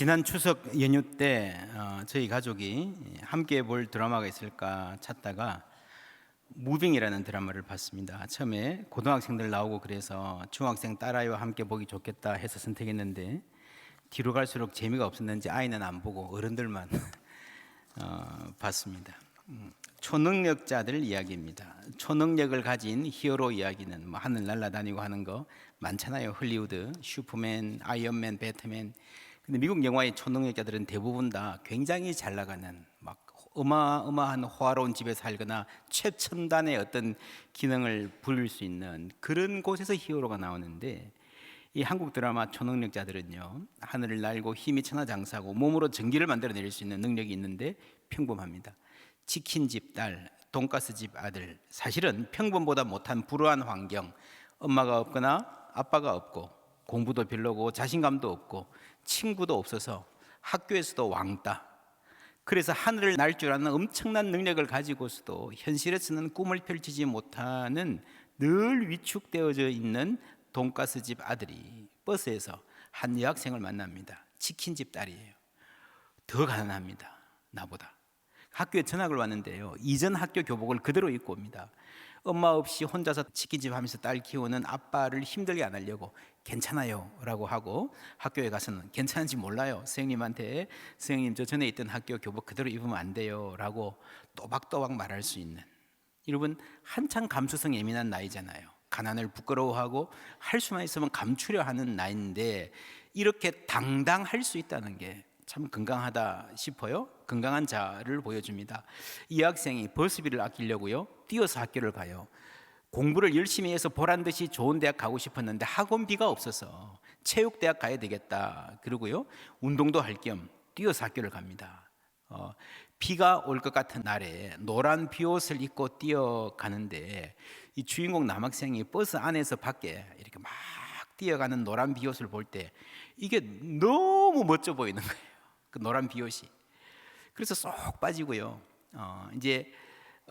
지난 추석 연휴 때 저희 가족이 함께 볼 드라마가 있을까 찾다가 무빙이라는 드라마를 봤습니다. 처음에 고등학생들 나오고 그래서 중학생 딸아이와 함께 보기 좋겠다 해서 선택했는데 뒤로 갈수록 재미가 없었는지 아이는 안 보고 어른들만 봤습니다. 초능력자들 이야기입니다. 초능력을 가진 히어로 이야기는 뭐 하늘 날아다니고 하는 거 많잖아요. 헐리우드 슈퍼맨, 아이언맨, 배트맨. 근데 미국 영화의 초능력자들은 대부분 다 굉장히 잘 나가는 막 어마어마한 호화로운 집에 살거나 최첨단의 어떤 기능을 부릴 수 있는 그런 곳에서 히어로가 나오는데, 이 한국 드라마 초능력자들은요, 하늘을 날고 힘이 천하장사하고 몸으로 전기를 만들어낼 수 있는 능력이 있는데 평범합니다. 치킨집 딸, 돈가스집 아들, 사실은 평범보다 못한 불우한 환경, 엄마가 없거나 아빠가 없고 공부도 별로고 자신감도 없고 친구도 없어서 학교에서도 왕따. 그래서 하늘을 날 줄 아는 엄청난 능력을 가지고서도 현실에서는 꿈을 펼치지 못하는 늘 위축되어져 있는 돈가스집 아들이 버스에서 한 여학생을 만납니다. 치킨집 딸이에요. 더 가난합니다. 나보다. 학교에 전학을 왔는데요, 이전 학교 교복을 그대로 입고 옵니다. 엄마 없이 혼자서 치킨집 하면서 딸 키우는 아빠를 힘들게 안 하려고 괜찮아요 라고 하고, 학교에 가서는 괜찮은지 몰라요, 선생님한테 선생님 저 전에 있던 학교 교복 그대로 입으면 안 돼요 라고 또박또박 말할 수 있는, 여러분 한창 감수성 예민한 나이잖아요. 가난을 부끄러워하고 할 수만 있으면 감추려 하는 나이인데 이렇게 당당할 수 있다는 게 참 건강하다 싶어요. 건강한 자를 보여줍니다. 이 학생이 버스비를 아끼려고요, 뛰어서 학교를 가요. 공부를 열심히 해서 보란듯이 좋은 대학 가고 싶었는데 학원비가 없어서 체육대학 가야 되겠다 그러고요, 운동도 할 겸 뛰어서 학교를 갑니다. 비가 올 것 같은 날에 노란 비옷을 입고 뛰어가는데 이 주인공 남학생이 버스 안에서 밖에 이렇게 막 뛰어가는 노란 비옷을 볼 때 이게 너무 멋져 보이는 거예요, 그 노란 비옷이. 그래서 쏙 빠지고요, 이제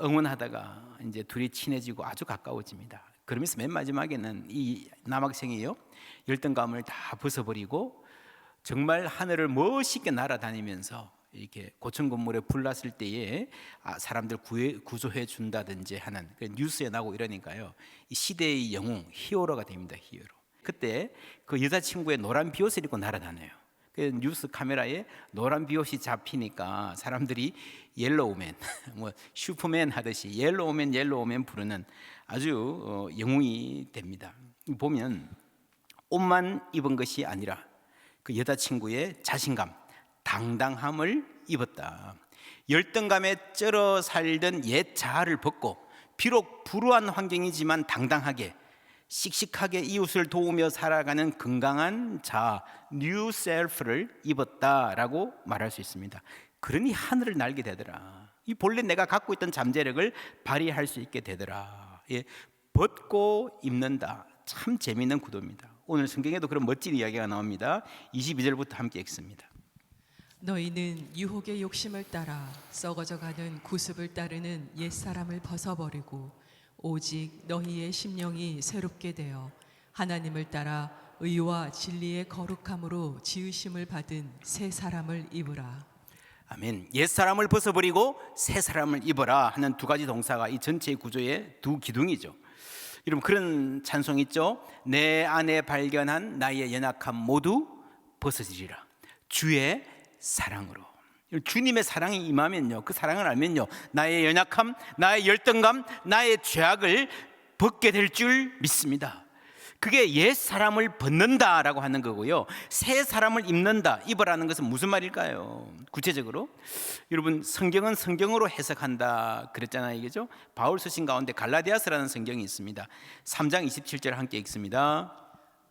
응원하다가 이제 둘이 친해지고 아주 가까워집니다. 그러면서 맨 마지막에는 이 남학생이요, 열등감을 다 벗어버리고 정말 하늘을 멋있게 날아다니면서 이렇게 고층 건물에 불 났을 때에 사람들 구조해 준다든지 하는 뉴스에 나오고 이러니까요, 이 시대의 영웅, 히어로가 됩니다. 히어로. 그때 그 여자친구의 노란 비옷을 입고 날아다녀요. 그 뉴스 카메라에 노란 비옷이 잡히니까 사람들이 옐로우맨, 뭐 슈퍼맨 하듯이 옐로우맨 부르는 아주 영웅이 됩니다. 보면 옷만 입은 것이 아니라 그 여자친구의 자신감, 당당함을 입었다. 열등감에 쩔어 살던 옛 자아를 벗고 비록 불우한 환경이지만 당당하게 씩씩하게 이웃을 도우며 살아가는 건강한 자아, 뉴 셀프를 입었다라고 말할 수 있습니다. 그러니 하늘을 날게 되더라. 이 본래 내가 갖고 있던 잠재력을 발휘할 수 있게 되더라. 벗고 입는다. 참 재미있는 구도입니다. 오늘 성경에도 그런 멋진 이야기가 나옵니다. 22절부터 함께 읽습니다. 너희는 유혹의 욕심을 따라 썩어져가는 구습을 따르는 옛사람을 벗어버리고 오직 너희의 심령이 새롭게 되어 하나님을 따라 의와 진리의 거룩함으로 지으심을 받은 새 사람을 입으라. 아멘. 옛사람을 벗어버리고 새 사람을 입어라 하는 두 가지 동사가 이 전체의 구조의 두 기둥이죠. 여러분 그런 찬송 있죠. 내 안에 발견한 나의 연약함 모두 벗어지리라, 주의 사랑으로. 주님의 사랑이 임하면요, 그 사랑을 알면요, 나의 연약함, 나의 열등감, 나의 죄악을 벗게 될 줄 믿습니다. 그게 옛 사람을 벗는다라고 하는 거고요, 새 사람을 입는다, 입으라는 것은 무슨 말일까요? 구체적으로 여러분 성경은 성경으로 해석한다 그랬잖아요, 그죠? 바울 서신 가운데 갈라디아서라는 성경이 있습니다. 3장 27절 함께 읽습니다.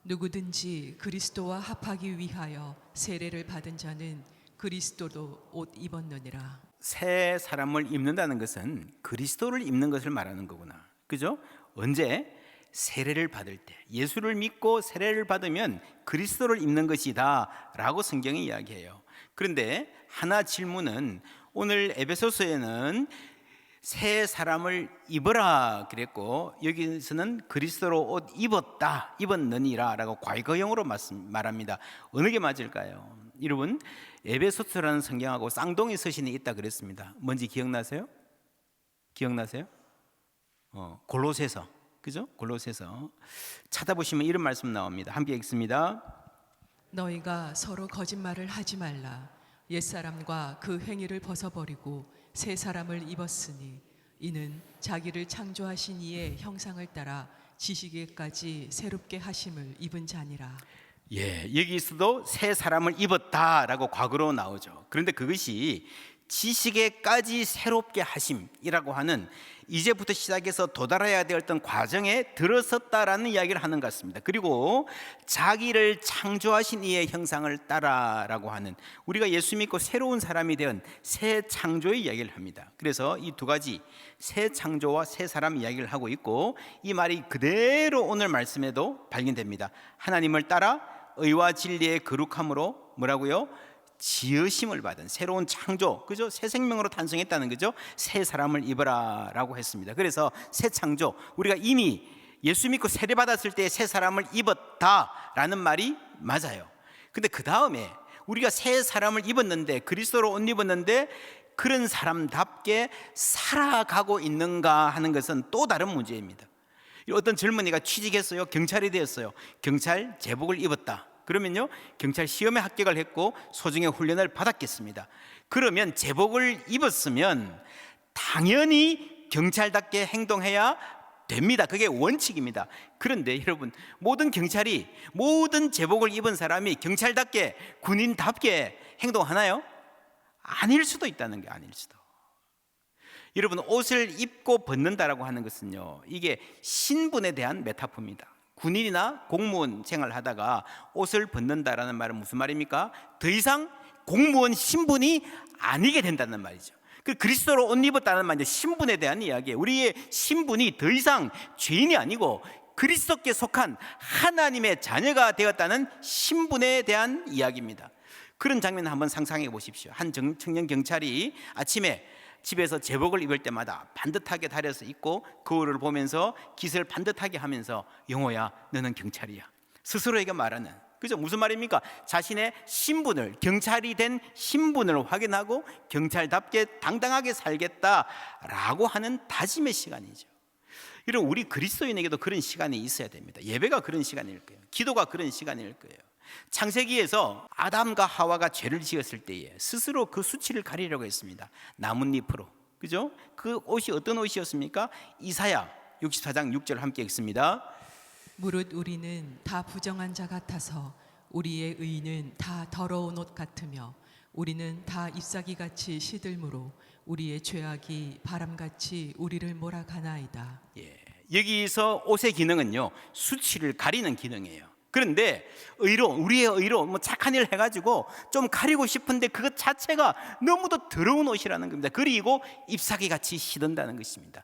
누구든지 그리스도와 합하기 위하여 세례를 받은 자는 그리스도도 옷 입었느니라. 새 사람을 입는다는 것은 그리스도를 입는 것을 말하는 거구나, 그죠? 언제? 세례를 받을 때. 예수를 믿고 세례를 받으면 그리스도를 입는 것이다 라고 성경이 이야기해요. 그런데 하나 질문은, 오늘 에베소서에는 새 사람을 입어라 그랬고 여기서는 그리스도로 옷 입었다, 입었느니라 라고 과거형으로 말합니다. 어느 게 맞을까요? 여러분, 에베소서라는 성경하고 쌍둥이 서신이 있다 그랬습니다. 뭔지 기억나세요? 기억나세요? 골로새서, 그죠? 골로새서 찾아보시면 이런 말씀 나옵니다. 함께 읽습니다. 너희가 서로 거짓말을 하지 말라. 옛사람과 그 행위를 벗어버리고 새 사람을 입었으니 이는 자기를 창조하신 이의 형상을 따라 지식에까지 새롭게 하심을 입은 자니라. 예, 여기서도 새 사람을 입었다라고 과거로 나오죠. 그런데 그것이 지식에까지 새롭게 하심이라고 하는 이제부터 시작해서 도달해야 될 어떤 과정에 들어섰다라는 이야기를 하는 것 같습니다. 그리고 자기를 창조하신 이의 형상을 따라라고 하는, 우리가 예수 믿고 새로운 사람이 된 새 창조의 이야기를 합니다. 그래서 이 두 가지, 새 창조와 새 사람 이야기를 하고 있고, 이 말이 그대로 오늘 말씀에도 발견됩니다. 하나님을 따라 의와 진리의 거룩함으로 뭐라고요? 지으심을 받은 새로운 창조, 그죠? 새 생명으로 탄생했다는 거죠. 새 사람을 입어라라고 했습니다. 그래서 새 창조, 우리가 이미 예수 믿고 세례 받았을 때 새 사람을 입었다라는 말이 맞아요. 근데 그 다음에 우리가 새 사람을 입었는데, 그리스도로 옷 입었는데 그런 사람답게 살아가고 있는가 하는 것은 또 다른 문제입니다. 어떤 젊은이가 취직했어요. 경찰이 되었어요. 경찰 제복을 입었다. 그러면요, 경찰 시험에 합격을 했고 소정의 훈련을 받았겠습니다. 그러면 제복을 입었으면 당연히 경찰답게 행동해야 됩니다. 그게 원칙입니다. 그런데 여러분, 모든 경찰이, 모든 제복을 입은 사람이 경찰답게, 군인답게 행동하나요? 아닐 수도 있다는 게, 아닐 수도. 여러분, 옷을 입고 벗는다라고 하는 것은요, 이게 신분에 대한 메타포입니다. 군인이나 공무원 생활하다가 옷을 벗는다라는 말은 무슨 말입니까? 더 이상 공무원 신분이 아니게 된다는 말이죠. 그리스도로 옷 입었다는 말은 신분에 대한 이야기예요. 우리의 신분이 더 이상 죄인이 아니고 그리스도께 속한 하나님의 자녀가 되었다는 신분에 대한 이야기입니다. 그런 장면을 한번 상상해 보십시오. 한 청년 경찰이 아침에 집에서 제복을 입을 때마다 반듯하게 다려서 입고 거울을 보면서 깃을 반듯하게 하면서, 영호야, 너는 경찰이야, 스스로에게 말하는, 그죠? 무슨 말입니까? 자신의 신분을, 경찰이 된 신분을 확인하고 경찰답게 당당하게 살겠다라고 하는 다짐의 시간이죠. 이런 우리 그리스도인에게도 그런 시간이 있어야 됩니다. 예배가 그런 시간일 거예요. 기도가 그런 시간일 거예요. 창세기에서 아담과 하와가 죄를 지었을 때에 스스로 그 수치를 가리려고 했습니다. 나뭇잎으로, 그죠? 그 옷이 어떤 옷이었습니까? 이사야 64장 6절 함께 읽습니다. 무릇 우리는 다 부정한 자 같아서 우리의 의는 다 더러운 옷 같으며 우리는 다 잎사귀같이 시들므로 우리의 죄악이 바람같이 우리를 몰아가나이다. 예, 여기서 옷의 기능은요, 수치를 가리는 기능이에요. 그런데 우리의 의로 뭐 착한 일을 해가지고 좀 가리고 싶은데 그것 자체가 너무도 더러운 옷이라는 겁니다. 그리고 잎사귀같이 시든다는 것입니다.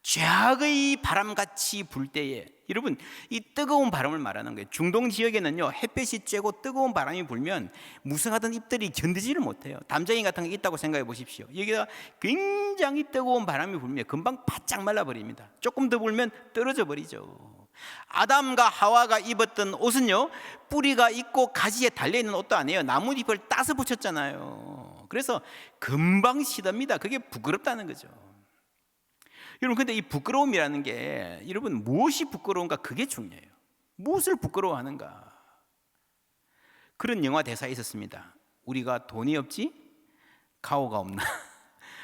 죄악의 바람같이 불 때에, 여러분, 이 뜨거운 바람을 말하는 거예요. 중동 지역에는요, 햇볕이 쬐고 뜨거운 바람이 불면 무성하던 잎들이 견디지를 못해요. 담장이 같은 게 있다고 생각해 보십시오. 여기가 굉장히 뜨거운 바람이 불면 금방 바짝 말라버립니다. 조금 더 불면 떨어져 버리죠. 아담과 하와가 입었던 옷은요, 뿌리가 있고 가지에 달려있는 옷도 아니에요. 나뭇잎을 따서 붙였잖아요. 그래서 금방 시듭니다. 그게 부끄럽다는 거죠. 여러분, 근데 이 부끄러움이라는 게, 여러분, 무엇이 부끄러운가, 그게 중요해요. 무엇을 부끄러워하는가. 그런 영화 대사에 있었습니다. 우리가 돈이 없지 가오가 없나.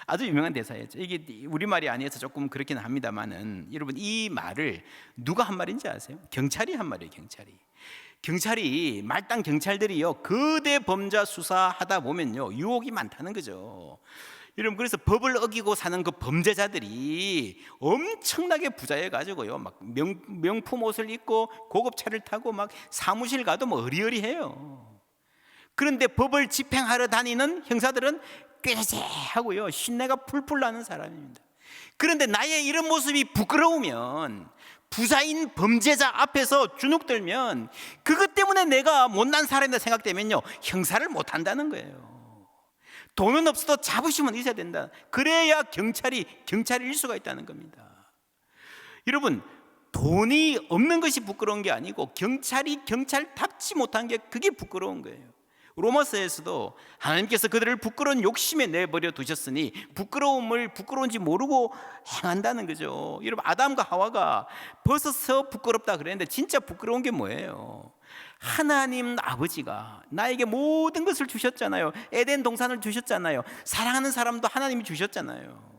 아주 유명한 대사였죠. 이게 우리말이 아니어서 조금 그렇기는 합니다만은, 여러분, 이 말을 누가 한 말인지 아세요? 경찰이 한 말이에요. 경찰이 말단 경찰들이요, 거대 범죄 수사하다 보면요, 유혹이 많다는 거죠. 여러분, 그래서 법을 어기고 사는 그 범죄자들이 엄청나게 부자여가지고요, 막 명품 옷을 입고 고급 차를 타고 막 사무실 가도 뭐 어리어리해요. 그런데 법을 집행하러 다니는 형사들은 꾀죄죄하고요, 신내가 풀풀 나는 사람입니다. 그런데 나의 이런 모습이 부끄러우면, 부자인 범죄자 앞에서 주눅들면, 그것 때문에 내가 못난 사람이다 생각되면요, 형사를 못한다는 거예요. 돈은 없어도 자부심은 있어야 된다. 그래야 경찰일 수가 있다는 겁니다. 여러분, 돈이 없는 것이 부끄러운 게 아니고 경찰이 경찰답지 못한 게, 그게 부끄러운 거예요. 로마서에서도 하나님께서 그들을 부끄러운 욕심에 내버려 두셨으니 부끄러운지 모르고 행한다는 거죠. 여러분, 아담과 하와가 벗어서 부끄럽다 그랬는데 진짜 부끄러운 게 뭐예요? 하나님 아버지가 나에게 모든 것을 주셨잖아요. 에덴 동산을 주셨잖아요. 사랑하는 사람도 하나님이 주셨잖아요.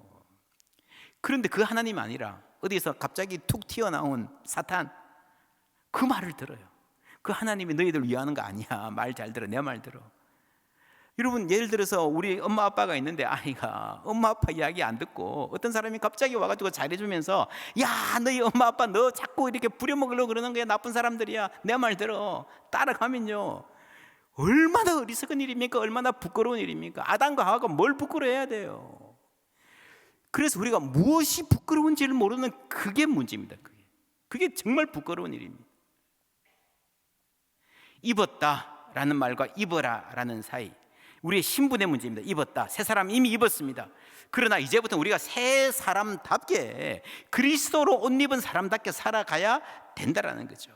그런데 그 하나님 아니라 어디서 갑자기 툭 튀어나온 사탄, 그 말을 들어요. 그 하나님이 너희들 위하는 거 아니야. 말 잘 들어. 내 말 들어. 여러분, 예를 들어서 우리 엄마 아빠가 있는데 아이가 엄마 아빠 이야기 안 듣고 어떤 사람이 갑자기 와가지고 잘해주면서, 야, 너희 엄마 아빠 너 자꾸 이렇게 부려먹으려고 그러는 거야. 나쁜 사람들이야. 내 말 들어. 따라가면요, 얼마나 어리석은 일입니까? 얼마나 부끄러운 일입니까? 아담과 하와가 뭘 부끄러워해야 돼요? 그래서 우리가 무엇이 부끄러운지를 모르는 그게 문제입니다. 그게 정말 부끄러운 일입니다. 입었다라는 말과 입어라라는 사이, 우리의 신분의 문제입니다. 입었다, 새 사람 이미 입었습니다. 그러나 이제부터 우리가 새 사람답게, 그리스도로 옷 입은 사람답게 살아가야 된다라는 거죠.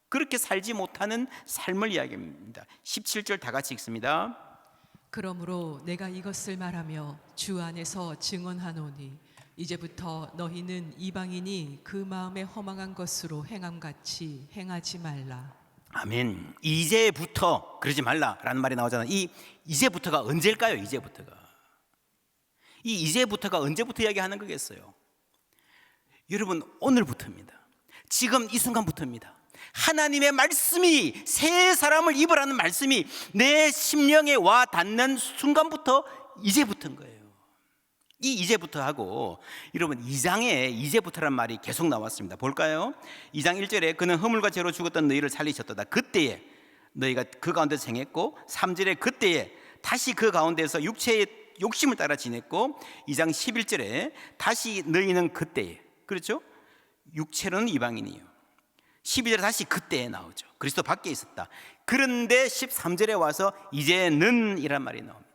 그렇게 살지 못하는 삶을 이야기합니다. 17절 다 같이 읽습니다. 그러므로 내가 이것을 말하며 주 안에서 증언하노니 이제부터 너희는 이방인이 그 마음에 허망한 것으로 행함같이 행하지 말라. 아멘. 이제부터 그러지 말라라는 말이 나오잖아요. 이 이제부터가 언제일까요? 이제부터가 언제부터 이야기하는 거겠어요? 여러분, 오늘부터입니다. 지금 이 순간부터입니다. 하나님의 말씀이, 새 사람을 입으라는 말씀이 내 심령에 와 닿는 순간부터 이제부터인 거예요. 이 이제부터 하고, 여러분, 2장에 이제부터란 말이 계속 나왔습니다. 볼까요? 2장 1절에 그는 허물과 죄로 죽었던 너희를 살리셨도다. 그때에 너희가 그 가운데서 행했고, 3절에 그때에 다시 그 가운데서 육체의 욕심을 따라 지냈고, 2장 11절에 다시 너희는 그때에, 그렇죠? 육체로는 이방인이요. 12절에 다시 그때에 나오죠. 그리스도 밖에 있었다. 그런데 13절에 와서 이제는 이란 말이 나옵니다.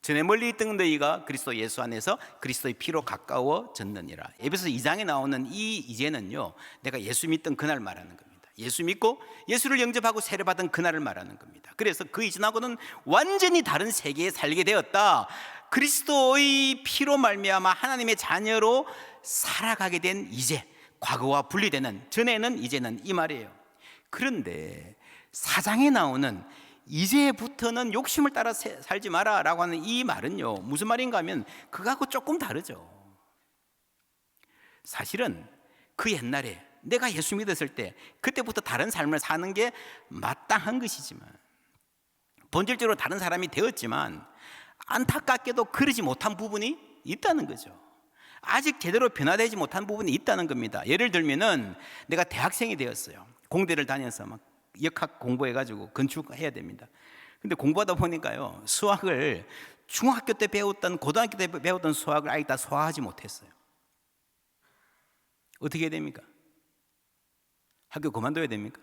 전에 멀리 있던 너희가 그리스도 예수 안에서 그리스도의 피로 가까워졌느니라. 에베소 2장에 나오는 이 이제는요, 내가 예수 믿던 그날 말하는 겁니다. 예수 믿고 예수를 영접하고 세례받은 그날을 말하는 겁니다. 그래서 그 이전하고는 완전히 다른 세계에 살게 되었다. 그리스도의 피로 말미암아 하나님의 자녀로 살아가게 된 이제, 과거와 분리되는, 전에는 이제는, 이 말이에요. 그런데 4장에 나오는 이제부터는 욕심을 따라 살지 마라 라고 하는 이 말은요, 무슨 말인가 하면 그거하고 조금 다르죠. 사실은 그 옛날에 내가 예수 믿었을 때 그때부터 다른 삶을 사는 게 마땅한 것이지만, 본질적으로 다른 사람이 되었지만 안타깝게도 그러지 못한 부분이 있다는 거죠. 아직 제대로 변화되지 못한 부분이 있다는 겁니다. 예를 들면은 내가 대학생이 되었어요. 공대를 다녀서 막 역학 공부해가지고 건축해야 됩니다. 근데 공부하다 보니까요, 수학을 중학교 때 배웠던, 고등학교 때 배웠던 수학을 아직 다 소화하지 못했어요. 어떻게 해야 됩니까? 학교 그만둬야 됩니까?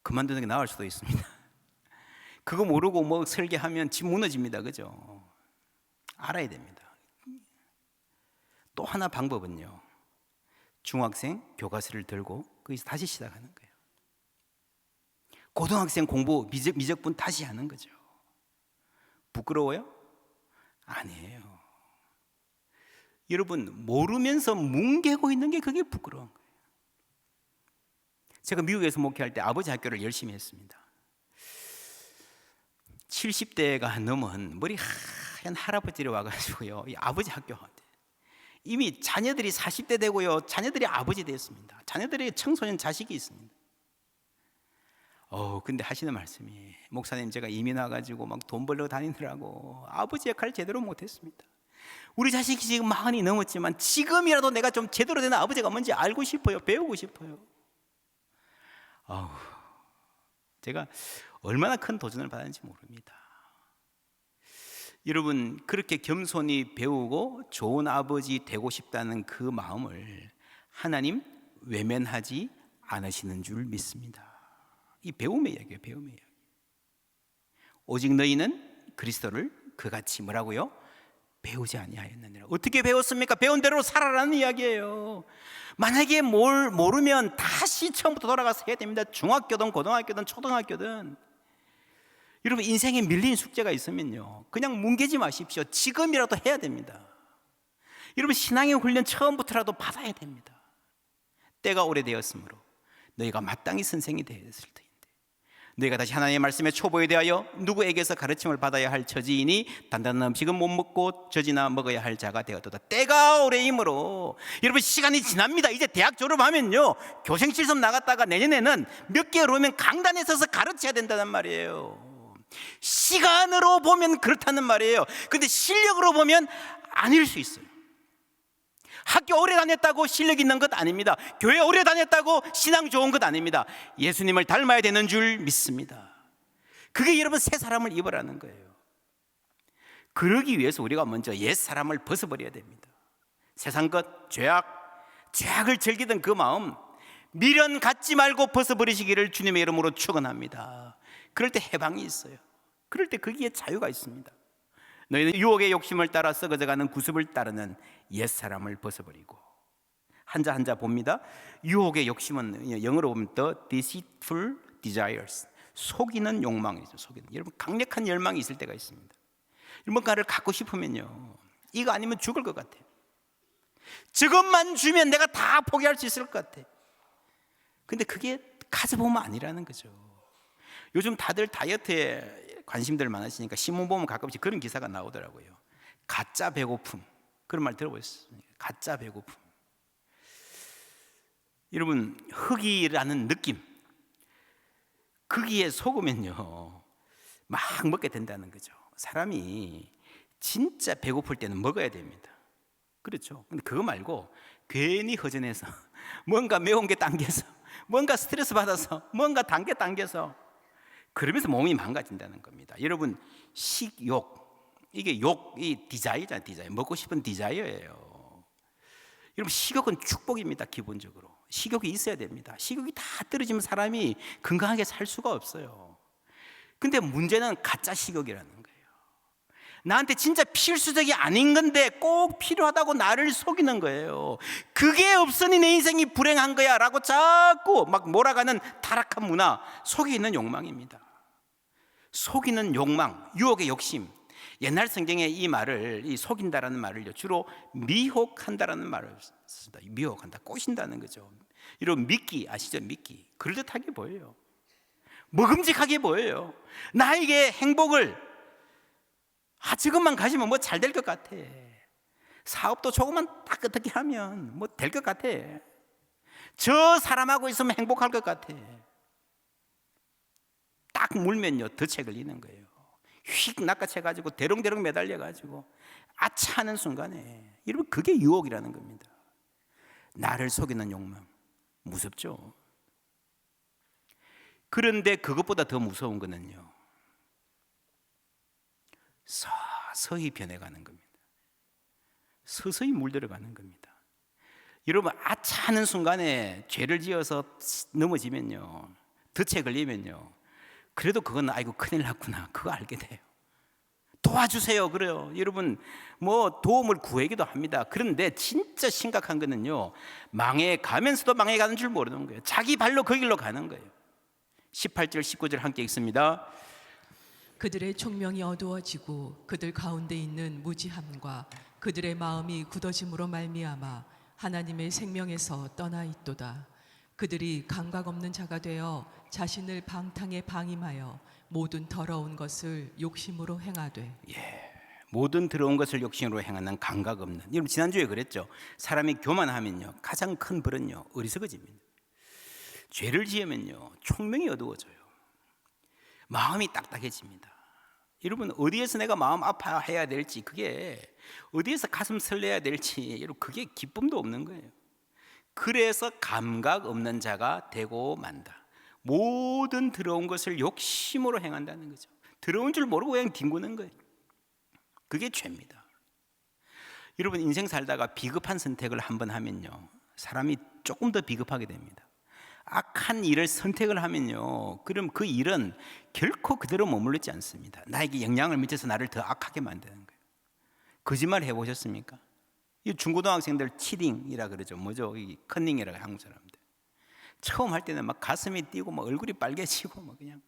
그만두는 게 나을 수도 있습니다. 그거 모르고 뭐 설계하면 집 무너집니다. 그죠? 알아야 됩니다. 또 하나 방법은요, 중학생 교과서를 들고 거기서 다시 시작하는 거예요. 고등학생 공부 미적분 다시 하는 거죠. 부끄러워요? 아니에요. 여러분, 모르면서 뭉개고 있는 게 그게 부끄러운 거예요. 제가 미국에서 목회할 때 아버지 학교를 열심히 했습니다. 70대가 넘은 머리 하얀 할아버지를 와가지고요, 이 아버지 학교, 이미 자녀들이 40대 되고요, 자녀들이 아버지 됐습니다. 자녀들이 청소년 자식이 있습니다. 근데 하시는 말씀이, 목사님, 제가 이민 와가지고 막 돈 벌러 다니느라고 아버지 역할을 제대로 못했습니다. 우리 자식이 지금 40이 넘었지만 지금이라도 내가 좀 제대로 된 아버지가 뭔지 알고 싶어요. 배우고 싶어요. 제가 얼마나 큰 도전을 받았는지 모릅니다. 여러분, 그렇게 겸손히 배우고 좋은 아버지 되고 싶다는 그 마음을 하나님 외면하지 않으시는 줄 믿습니다. 이 배움의 이야기예요. 배움의 이야기. 오직 너희는 그리스도를 그같이 뭐라고요? 배우지 아니하였느니라. 어떻게 배웠습니까? 배운 대로 살아라는 이야기예요. 만약에 뭘 모르면 다시 처음부터 돌아가서 해야 됩니다. 중학교든 고등학교든 초등학교든. 여러분 인생에 밀린 숙제가 있으면요 그냥 뭉개지 마십시오. 지금이라도 해야 됩니다. 여러분 신앙의 훈련 처음부터라도 받아야 됩니다. 때가 오래되었으므로 너희가 마땅히 선생이 되었을 터인데 너희가 다시 하나님의 말씀에 초보에 대하여 누구에게서 가르침을 받아야 할 처지이니 단단한 음식은 못 먹고 젖이나 먹어야 할 자가 되었도다. 때가 오래이므로 여러분 시간이 지납니다. 이제 대학 졸업하면요 교생실 수업 나갔다가 내년에는 몇 개월 후면 강단에 서서 가르쳐야 된다는 말이에요. 시간으로 보면 그렇다는 말이에요. 근데 실력으로 보면 아닐 수 있어요. 학교 오래 다녔다고 실력 있는 것 아닙니다. 교회 오래 다녔다고 신앙 좋은 것 아닙니다. 예수님을 닮아야 되는 줄 믿습니다. 그게 여러분 새 사람을 입으라는 거예요. 그러기 위해서 우리가 먼저 옛 사람을 벗어버려야 됩니다. 세상 것, 죄악을 즐기던 그 마음 미련 갖지 말고 벗어버리시기를 주님의 이름으로 축원합니다. 그럴 때 해방이 있어요. 그럴 때 거기에 자유가 있습니다. 너희는 유혹의 욕심을 따라 썩어져가는 구습을 따르는 옛사람을 벗어버리고 한자 봅니다. 유혹의 욕심은 영어로 보면 The deceitful desires, 속이는 욕망이죠. 여러분 강력한 열망이 있을 때가 있습니다. 뭔가를 갖고 싶으면요 이거 아니면 죽을 것 같아요. 저것만 주면 내가 다 포기할 수 있을 것 같아. 근데 그게 가져보면 아니라는 거죠. 요즘 다들 다이어트에 관심들 많으시니까 신문 보면 가끔씩 그런 기사가 나오더라고요. 가짜 배고픔, 그런 말 들어보셨습니까? 가짜 배고픔. 여러분 흙이라는 느낌, 거기에 속으면요 막 먹게 된다는 거죠. 사람이 진짜 배고플 때는 먹어야 됩니다. 그렇죠. 근데 그거 말고 괜히 허전해서 뭔가 매운 게 당겨서 뭔가 스트레스 받아서 뭔가 단 게 당겨서 그러면서 몸이 망가진다는 겁니다. 여러분 식욕, 이게 욕이 디자이어잖아요. 디자이어, 먹고 싶은 디자이어예요. 여러분 식욕은 축복입니다. 기본적으로 식욕이 있어야 됩니다. 식욕이 다 떨어지면 사람이 건강하게 살 수가 없어요. 근데 문제는 가짜 식욕이라는 거예요. 나한테 진짜 필수적이 아닌 건데 꼭 필요하다고 나를 속이는 거예요. 그게 없으니 내 인생이 불행한 거야 라고 자꾸 막 몰아가는 타락한 문화, 속에 있는 욕망입니다. 속이는 욕망, 유혹의 욕심. 옛날 성경에 이 말을, 이 속인다라는 말을 주로 미혹한다라는 말을 씁니다. 미혹한다, 꼬신다는 거죠. 이런 미끼 아시죠? 미끼. 그럴듯하게 보여요. 먹음직하게 보여요. 나에게 행복을 지금만 가지면 뭐 잘 될 것 같아. 사업도 조금만 딱 어떻게 하면 뭐 될 것 같아. 저 사람하고 있으면 행복할 것 같아. 딱 물면요 덫에 걸리는 거예요. 휙 낚아채가지고 대롱대롱 매달려가지고 아차하는 순간에 여러분 그게 유혹이라는 겁니다. 나를 속이는 욕망 무섭죠. 그런데 그것보다 더 무서운 거는요 서서히 변해가는 겁니다. 서서히 물들어가는 겁니다. 여러분 아차하는 순간에 죄를 지어서 넘어지면요 덫에 걸리면요 그래도 그건 아이고 큰일 났구나 그거 알게 돼요. 도와주세요 그래요. 여러분 뭐 도움을 구하기도 합니다. 그런데 진짜 심각한 거는요 망해가면서도 망해가는 줄 모르는 거예요. 자기 발로 그 길로 가는 거예요. 18절 19절 함께 읽습니다. 그들의 총명이 어두워지고 그들 가운데 있는 무지함과 그들의 마음이 굳어짐으로 말미암아 하나님의 생명에서 떠나 있도다. 그들이 감각 없는 자가 되어 자신을 방탕에 방임하여 모든 더러운 것을 욕심으로 행하되. 모든 더러운 것을 욕심으로 행하는 감각 없는. 여러분 지난주에 그랬죠. 사람이 교만하면요 가장 큰 벌은요 어리석어집니다. 죄를 지으면요 총명이 어두워져요. 마음이 딱딱해집니다. 여러분 어디에서 내가 마음 아파해야 될지, 그게 어디에서 가슴 설레야 될지 여러분 그게 기쁨도 없는 거예요. 그래서 감각 없는 자가 되고 만다. 모든 더러운 것을 욕심으로 행한다는 거죠. 더러운 줄 모르고 그냥 뒹구는 거예요. 그게 죄입니다. 여러분 인생 살다가 비겁한 선택을 한번 하면요 사람이 조금 더 비겁하게 됩니다. 악한 일을 선택을 하면요 그럼 그 일은 결코 그대로 머무르지 않습니다. 나에게 영향을 미쳐서 나를 더 악하게 만드는 거예요. 거짓말 해보셨습니까? 이 중고등학생들 치딩이라 그러죠. 뭐죠? 이 컨닝이라고 한국 사람들. 처음 할 때는 막 가슴이 뛰고 막 얼굴이 빨개지고 막 그냥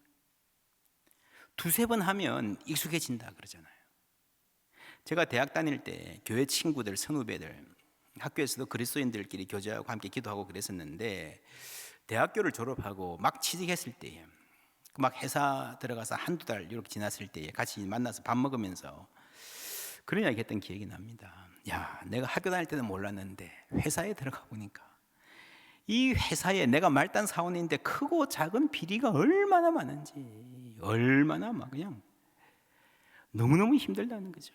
두세 번 하면 익숙해진다 그러잖아요. 제가 대학 다닐 때 교회 친구들, 선후배들, 학교에서도 그리스도인들끼리 교제하고 함께 기도하고 그랬었는데, 대학교를 졸업하고 막 취직했을 때에, 막 회사 들어가서 한두 달 이렇게 지났을 때에 같이 만나서 밥 먹으면서 그런 이야기 했던 기억이 납니다. 야, 내가 학교 다닐 때는 몰랐는데 회사에 들어가 보니까 이 회사에 내가 말단 사원인데 크고 작은 비리가 얼마나 많은지, 얼마나 막 그냥 너무너무 힘들다는 거죠.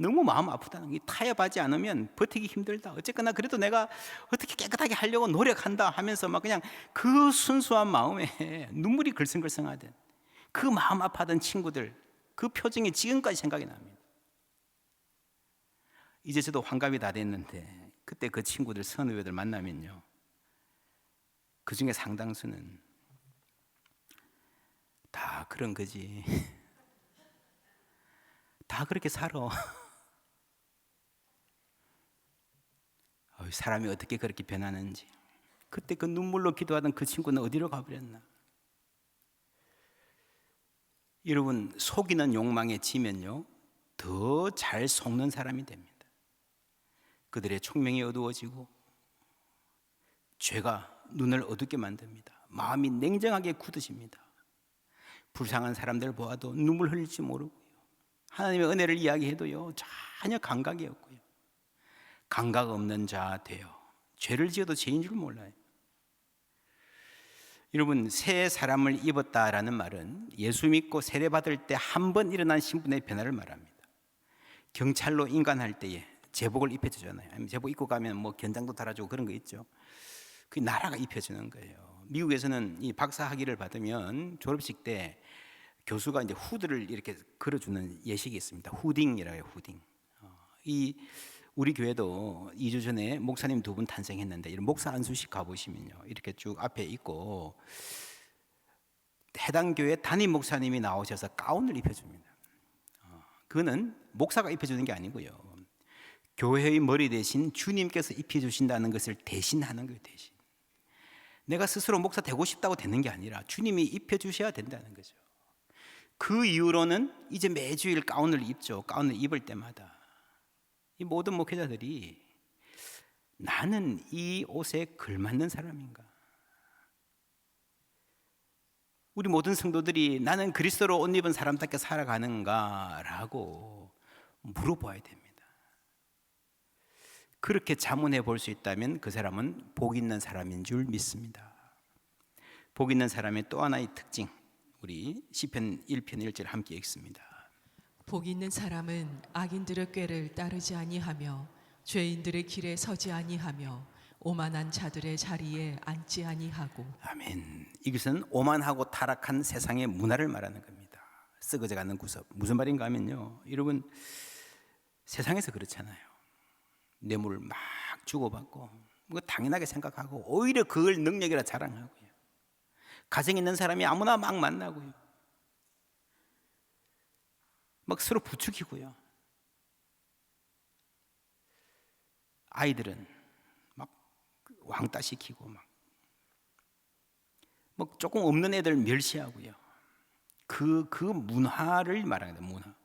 너무 마음 아프다는 게, 타협하지 않으면 버티기 힘들다. 어쨌거나 그래도 내가 어떻게 깨끗하게 하려고 노력한다 하면서 막 그냥 그 순수한 마음에 눈물이 글썽글썽하던 그 마음 아파하던 친구들, 그 표정이 지금까지 생각이 납니다. 이제 저도 환갑이 다 됐는데 그때 그 친구들, 선후배들 만나면요, 그 중에 상당수는 다 그런 거지, 다 그렇게 살아. 사람이 어떻게 그렇게 변하는지. 그때 그 눈물로 기도하던 그 친구는 어디로 가버렸나. 여러분, 속이는 욕망에 지면요, 더 잘 속는 사람이 됩니다. 그들의 총명이 어두워지고 죄가 눈을 어둡게 만듭니다. 마음이 냉정하게 굳어집니다. 불쌍한 사람들 보아도 눈물 흘릴지 모르고요, 하나님의 은혜를 이야기해도요 전혀 감각이 없고요, 감각 없는 자 되어 죄를 지어도 죄인 줄 몰라요. 여러분, 새 사람을 입었다라는 말은 예수 믿고 세례받을 때 한 번 일어난 신분의 변화를 말합니다. 경찰로 인간할 때에 제복을 입혀주잖아요. 아니면 제복 입고 가면 뭐 견장도 달아주고 그런 거 있죠. 그게 나라가 입혀주는 거예요. 미국에서는 이 박사 학위를 받으면 졸업식 때 교수가 이제 후드를 이렇게 걸어주는 예식이 있습니다. 후딩이라고 해요. 후딩. 우리 교회도 2주 전에 목사님 2분 탄생했는데, 이런 목사 안수식 가보시면요, 이렇게 쭉 앞에 있고 해당 교회 담임 목사님이 나오셔서 가운을 입혀줍니다. 그거는 목사가 입혀주는 게 아니고요, 교회의 머리 대신 주님께서 입혀주신다는 것을 대신하는 거예요. 대신. 내가 스스로 목사 되고 싶다고 되는 게 아니라 주님이 입혀주셔야 된다는 거죠. 그 이후로는 이제 매주일 가운을 입죠. 가운을 입을 때마다 이 모든 목회자들이 나는 이 옷에 걸맞는 사람인가? 우리 모든 성도들이 나는 그리스도로 옷 입은 사람답게 살아가는가? 라고 물어봐야 됩니다. 그렇게 자문해 볼 수 있다면 그 사람은 복 있는 사람인 줄 믿습니다. 복 있는 사람의 또 하나의 특징, 우리 시편 1편 1절 함께 읽습니다. 복 있는 사람은 악인들의 꾀를 따르지 아니하며 죄인들의 길에 서지 아니하며 오만한 자들의 자리에 앉지 아니하고. 아멘. 이것은 오만하고 타락한 세상의 문화를 말하는 겁니다. 썩어져가는 구섭. 무슨 말인가 하면요, 여러분, 세상에서 그렇잖아요. 뇌물을 막 주고받고 뭐 당연하게 생각하고 오히려 그걸 능력이라 자랑하고요, 가정 있는 사람이 아무나 막 만나고요, 막 서로 부추기고요, 아이들은 막 왕따 시키고 막 조금 없는 애들 멸시하고요. 그 문화를 말하는 거예요. 문화.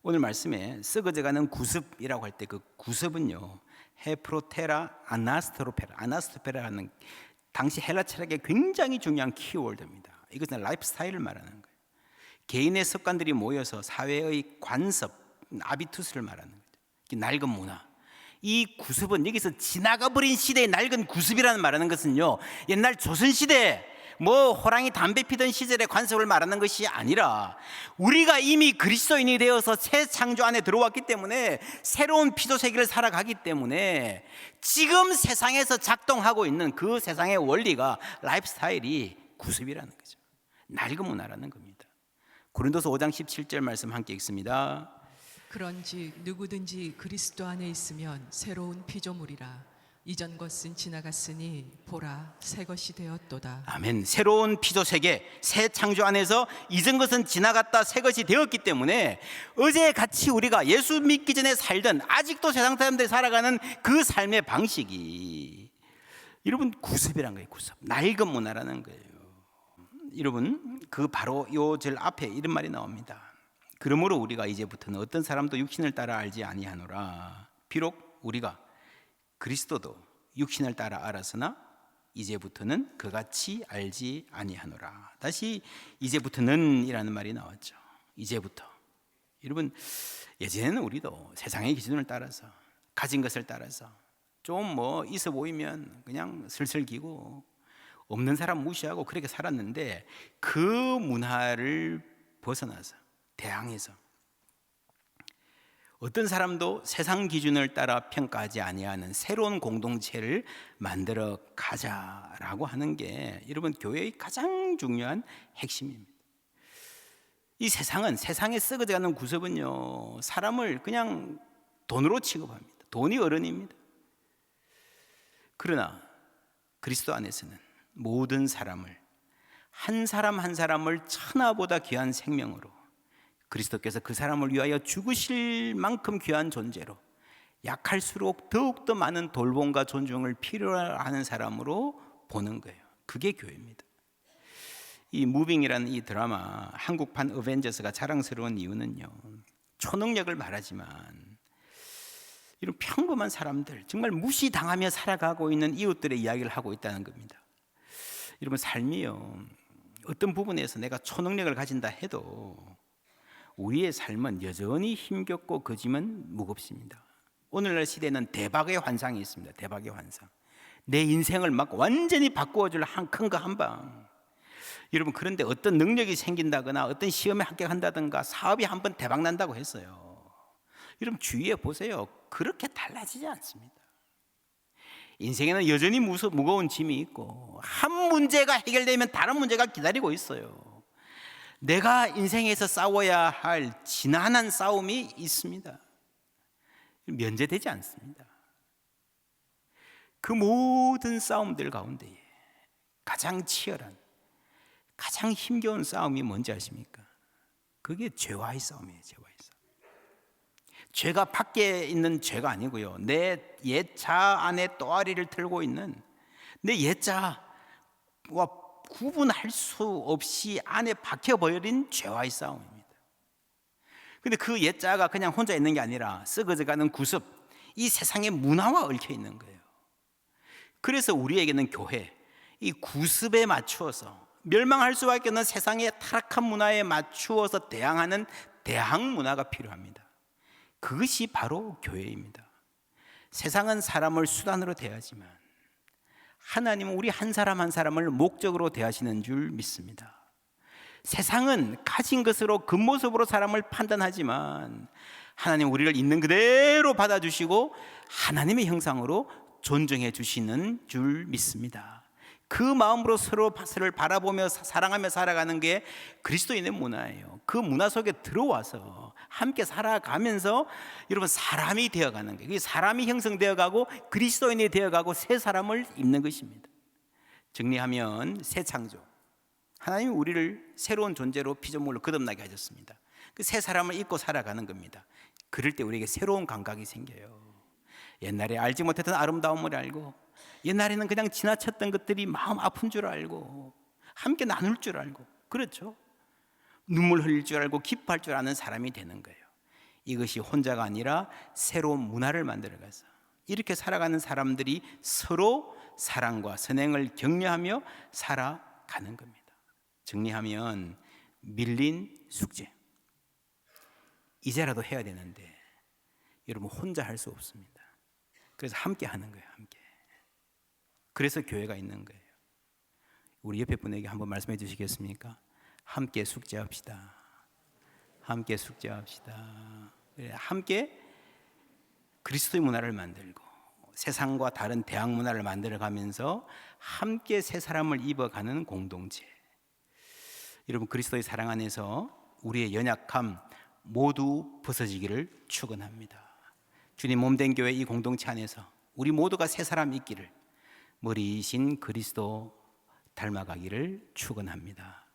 오늘 말씀에 썩어져가는 구습이라고 할 때 그 구습은요, 헤프로테라 아나스토페라는 당시 헬라 철학의 굉장히 중요한 키워드입니다. 이것은 라이프 스타일을 말하는 거예요. 개인의 습관들이 모여서 사회의 관습, 아비투스를 말하는 거죠. 낡은 문화. 이 구습은 여기서 지나가버린 시대의 낡은 구습이라는 말하는 것은요, 옛날 조선시대 뭐 호랑이 담배 피던 시절의 관습을 말하는 것이 아니라 우리가 이미 그리스도인이 되어서 새 창조 안에 들어왔기 때문에 새로운 피조 세계를 살아가기 때문에 지금 세상에서 작동하고 있는 그 세상의 원리가, 라이프 스타일이 구습이라는 거죠. 낡은 문화라는 겁니다. 고린도서 5장 17절 말씀 함께 읽습니다. 그런지 누구든지 그리스도 안에 있으면 새로운 피조물이라. 이전 것은 지나갔으니 보라 새 것이 되었도다. 아멘. 새로운 피조 세계, 새 창조 안에서 이전 것은 지나갔다 새 것이 되었기 때문에 어제 같이 우리가 예수 믿기 전에 살던, 아직도 세상 사람들이 살아가는 그 삶의 방식이 여러분 구습이란 거예요. 구습. 낡은 문화라는 거예요. 여러분, 그 바로 요 절 앞에 이런 말이 나옵니다. 그러므로 우리가 이제부터는 어떤 사람도 육신을 따라 알지 아니하노라. 비록 우리가 그리스도도 육신을 따라 알았으나 이제부터는 그같이 알지 아니하노라. 다시 이제부터는 이라는 말이 나왔죠. 이제부터. 여러분, 예전에는 우리도 세상의 기준을 따라서, 가진 것을 따라서 좀 뭐 있어 보이면 그냥 슬슬 기고 없는 사람 무시하고 그렇게 살았는데, 그 문화를 벗어나서 대항해서 어떤 사람도 세상 기준을 따라 평가하지 아니하는 새로운 공동체를 만들어 가자라고 하는 게 여러분, 교회의 가장 중요한 핵심입니다. 이 세상은, 세상에 썩어져가는 구습은요, 사람을 그냥 돈으로 취급합니다. 돈이 어른입니다. 그러나 그리스도 안에서는 모든 사람을, 한 사람 한 사람을 천하보다 귀한 생명으로, 그리스도께서 그 사람을 위하여 죽으실 만큼 귀한 존재로, 약할수록 더욱더 많은 돌봄과 존중을 필요로 하는 사람으로 보는 거예요. 그게 교회입니다. 이 무빙이라는 이 드라마, 한국판 어벤져스가 자랑스러운 이유는요, 초능력을 말하지만 이런 평범한 사람들, 정말 무시당하며 살아가고 있는 이웃들의 이야기를 하고 있다는 겁니다. 여러분, 삶이요, 어떤 부분에서 내가 초능력을 가진다 해도 우리의 삶은 여전히 힘겹고 그 짐은 무겁습니다. 오늘날 시대는 대박의 환상이 있습니다. 대박의 환상. 내 인생을 막 완전히 바꾸어줄 큰 거 한 방. 여러분, 그런데 어떤 능력이 생긴다거나 어떤 시험에 합격한다든가 사업이 한번 대박 난다고 했어요. 여러분, 주위에 보세요. 그렇게 달라지지 않습니다. 인생에는 여전히 무거운 짐이 있고, 한 문제가 해결되면 다른 문제가 기다리고 있어요. 내가 인생에서 싸워야 할 지난한 싸움이 있습니다. 면제되지 않습니다. 그 모든 싸움들 가운데 가장 치열한, 가장 힘겨운 싸움이 뭔지 아십니까? 그게 죄와의 싸움이에요. 죄와의 싸움. 죄가 밖에 있는 죄가 아니고요, 내 옛 자 안에 또아리를 틀고 있는 내 옛 자와 구분할 수 없이 안에 박혀버린 죄와의 싸움입니다. 근데 그 옛 자가 그냥 혼자 있는 게 아니라 썩어져가는 구습, 이 세상의 문화와 얽혀 있는 거예요. 그래서 우리에게는 교회, 이 구습에 맞추어서, 멸망할 수밖에 없는 세상의 타락한 문화에 맞추어서 대항하는 대항 문화가 필요합니다. 그것이 바로 교회입니다. 세상은 사람을 수단으로 대하지만 하나님은 우리 한 사람 한 사람을 목적으로 대하시는 줄 믿습니다. 세상은 가진 것으로 겉모습으로 사람을 판단하지만 하나님은 우리를 있는 그대로 받아주시고 하나님의 형상으로 존중해 주시는 줄 믿습니다. 그 마음으로 서로를 바라보며 사랑하며 살아가는 게 그리스도인의 문화예요. 그 문화 속에 들어와서 함께 살아가면서 여러분, 사람이 되어가는 거예요. 사람이 형성되어가고 그리스도인이 되어가고 새 사람을 입는 것입니다. 정리하면 새 창조, 하나님이 우리를 새로운 존재로 피조물로 거듭나게 하셨습니다. 그 새 사람을 입고 살아가는 겁니다. 그럴 때 우리에게 새로운 감각이 생겨요. 옛날에 알지 못했던 아름다움을 알고, 옛날에는 그냥 지나쳤던 것들이 마음 아픈 줄 알고, 함께 나눌 줄 알고, 그렇죠? 눈물 흘릴 줄 알고 기뻐할 줄 아는 사람이 되는 거예요. 이것이 혼자가 아니라 새로운 문화를 만들어가서 이렇게 살아가는 사람들이 서로 사랑과 선행을 격려하며 살아가는 겁니다. 정리하면 밀린 숙제, 이제라도 해야 되는데 여러분, 혼자 할 수 없습니다. 그래서 함께 하는 거예요. 함께. 그래서 교회가 있는 거예요. 우리 옆에 분에게 한번 말씀해 주시겠습니까? 함께 숙제합시다. 함께 숙제합시다. 함께 그리스도의 문화를 만들고 세상과 다른 대학 문화를 만들어가면서 함께 새 사람을 입어가는 공동체. 여러분, 그리스도의 사랑 안에서 우리의 연약함 모두 벗어지기를 축원합니다. 주님 몸된 교회 이 공동체 안에서 우리 모두가 새 사람 있기를, 머리이신 그리스도 닮아가기를 축원합니다.